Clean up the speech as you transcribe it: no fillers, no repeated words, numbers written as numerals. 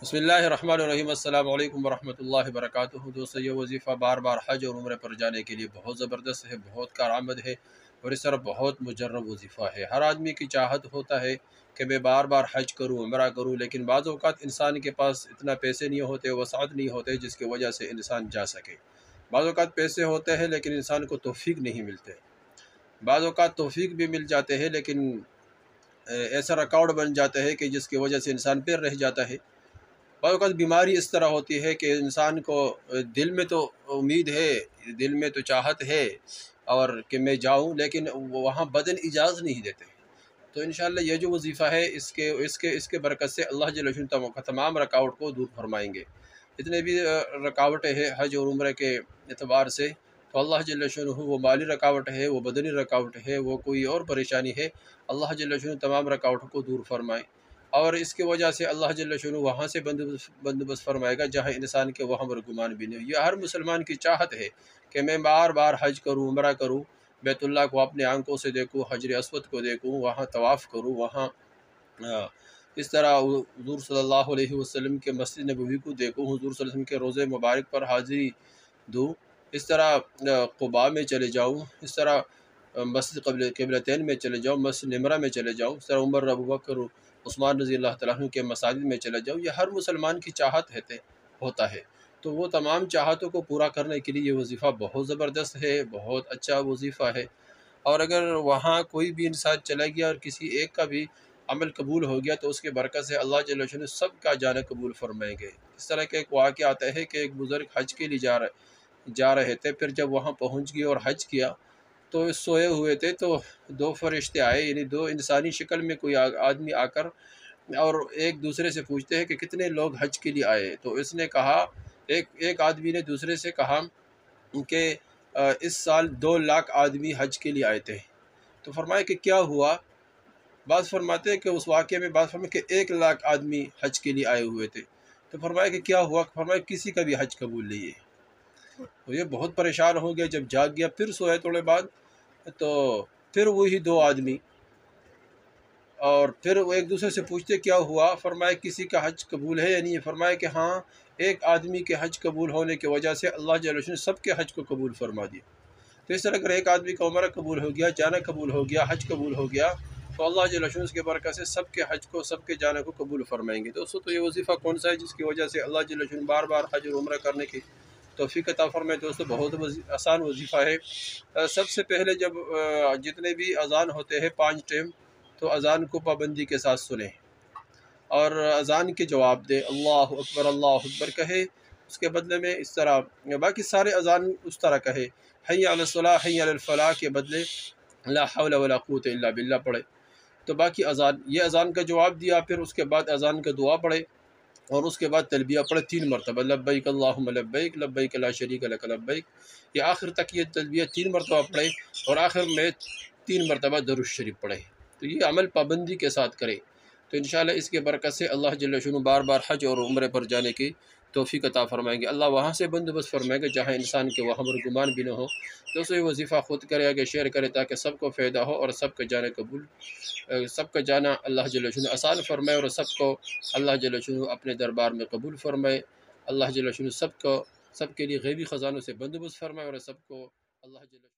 بسم اللہ الرحمن الرحیم۔ السلام علیکم ورحمۃ اللہ وبرکاتہ۔ دوستو، یہ وظیفہ بار بار حج اور عمرے پر جانے کے لیے بہت زبردست ہے، بہت کارآمد ہے اور اس طرح بہت مجرب وظیفہ ہے۔ ہر آدمی کی چاہت ہوتا ہے کہ میں بار بار حج کروں، عمرہ کروں، لیکن بعض اوقات انسان کے پاس اتنا پیسے نہیں ہوتے، وسعت نہیں ہوتے جس کی وجہ سے انسان جا سکے۔ بعض اوقات پیسے ہوتے ہیں لیکن انسان کو توفیق نہیں ملتے، بعض اوقات توفیق بھی مل جاتے ہیں لیکن ایسا ریکارڈ بن جاتا ہے کہ جس کی وجہ سے انسان پیر رہ جاتا ہے۔ بعض اوقات بیماری اس طرح ہوتی ہے کہ انسان کو دل میں تو امید ہے، دل میں تو چاہت ہے اور کہ میں جاؤں، لیکن وہاں بدن اجازت نہیں دیتے۔ تو انشاءاللہ یہ جو وظیفہ ہے اس کے برکت سے اللہ جل وعلا تمام رکاوٹ کو دور فرمائیں گے۔ جتنے بھی رکاوٹیں ہیں حج اور عمرہ کے اعتبار سے، تو اللہ جل وعلا وہ مالی رکاوٹ ہے، وہ بدنی رکاوٹ ہے، وہ کوئی اور پریشانی ہے، اللہ جل وعلا تمام رکاوٹوں کو دور فرمائے۔ اور اس کی وجہ سے اللہ جل وعلا وہاں سے بندوبست فرمائے گا جہاں انسان کے وہم اور گمان بھی نہیں۔ یہ ہر مسلمان کی چاہت ہے کہ میں بار بار حج کروں، عمرہ کروں، بیت اللہ کو اپنے آنکھوں سے دیکھوں، حجر اسود کو دیکھوں، وہاں طواف کروں، وہاں اس طرح حضور صلی اللہ علیہ وسلم کے مسجد نبوی کو دیکھوں، حضور صلی اللہ علیہ وسلم کے روضہ مبارک پر حاضری دوں، اس طرح قباء میں چلے جاؤں، اس طرح مسجد قبلتین میں چلے جاؤں، مسجد نمرہ میں چلے جاؤں، اس طرح عمر، ابوبکر، عثمان رضی اللہ تعالیٰ عنہ کے مساجد میں چلے جاؤں۔ یہ ہر مسلمان کی چاہت ہوتا ہے، تو وہ تمام چاہتوں کو پورا کرنے کے لیے یہ وظیفہ بہت زبردست ہے، بہت اچھا وظیفہ ہے۔ اور اگر وہاں کوئی بھی انسان چلا گیا اور کسی ایک کا بھی عمل قبول ہو گیا تو اس کے برکت سے اللہ جل وعلا سب کا جانا قبول فرمائیں گے۔ اس طرح کا ایک واقعہ آتا ہے کہ ایک بزرگ حج کے لیے جا رہے تھے، پھر جب وہاں پہنچ گئے اور حج کیا تو سوئے ہوئے تھے، تو دو فرشتے آئے، یعنی دو انسانی شکل میں کوئی آدمی آ کر اور ایک دوسرے سے پوچھتے ہیں کہ کتنے لوگ حج کے لیے آئے۔ تو اس نے کہا، ایک آدمی نے دوسرے سے کہا کہ اس سال 2 لاکھ آدمی حج کے لیے آئے تھے۔ تو فرمایا کہ کیا ہوا؟ بعض فرماتے ہیں کہ اس واقعے میں بعض فرماتے کہ 1 لاکھ آدمی حج کے لیے آئے ہوئے تھے۔ تو فرمایا کہ کیا ہوا؟ فرمایا کسی کا بھی حج قبول نہیں ہے۔ تو یہ بہت پریشان ہو گیا، جب جاگ گیا پھر سوئے تھوڑے بعد، تو پھر وہی 2 آدمی، اور پھر وہ ایک دوسرے سے پوچھتے کیا ہوا؟ فرمایا کسی کا حج قبول ہے یا نہیں؟ فرمایا کہ ہاں، ایک آدمی کے حج قبول ہونے کی وجہ سے اللہ جل وعلا نے سب کے حج کو قبول فرما دیا۔ تو اس طرح اگر ایک آدمی کا عمرہ قبول ہو گیا، جانا قبول ہو گیا، حج قبول ہو گیا، تو اللہ جل وعلا اس کے برکت سے سب کے حج کو، سب کے جانا کو قبول فرمائیں گے۔ دوستو، تو یہ وظیفہ کون سا ہے جس کی وجہ سے اللہ جل وعلا بار بار حج اور عمرہ کرنے کی توفیق عطا فرمائے؟ دوستو، بہت آسان وظیفہ ہے۔ سب سے پہلے جب جتنے بھی اذان ہوتے ہیں 5 ٹائم، تو اذان کو پابندی کے ساتھ سنیں اور اذان کے جواب دے، اللہ اکبر اللہ اکبر کہے، اس کے بدلے میں اس طرح باقی سارے اذان اس طرح کہے، حی علی الصلاۃ حی علی الفلاح کے بدلے لا حول ولا قوت الا باللہ پڑھے۔ تو باقی یہ اذان کا جواب دیا، پھر اس کے بعد اذان کا دعا پڑھے اور اس کے بعد تلبیہ پڑھے 3 مرتبہ، لبیک اللہم لبیک لبیک لا شریک لک لبیک۔ یہ آخر تک یہ تلبیہ 3 مرتبہ پڑھے اور آخر میں 3 مرتبہ درود شریف پڑھے۔ تو یہ عمل پابندی کے ساتھ کرے تو انشاءاللہ اس کے برکت سے اللہ جل وعلا بار بار حج اور عمرے پر جانے کی توفیق عطا فرمائیں گے۔ اللہ وہاں سے بندوبست فرمائے گا جہاں انسان کے وہم اور گمان بھی نہ ہو۔ دوستو، یہ وظیفہ خود کرے، آگے شیئر کرے تاکہ سب کو فائدہ ہو اور سب کا جانا اللہ جل وعلا آسان فرمائے اور سب کو اللہ جل وعلا اپنے دربار میں قبول فرمائے۔ اللہ جل وعلا سب کے لیے غیبی خزانوں سے بندوبست فرمائے اور سب کو اللہ جل وعلا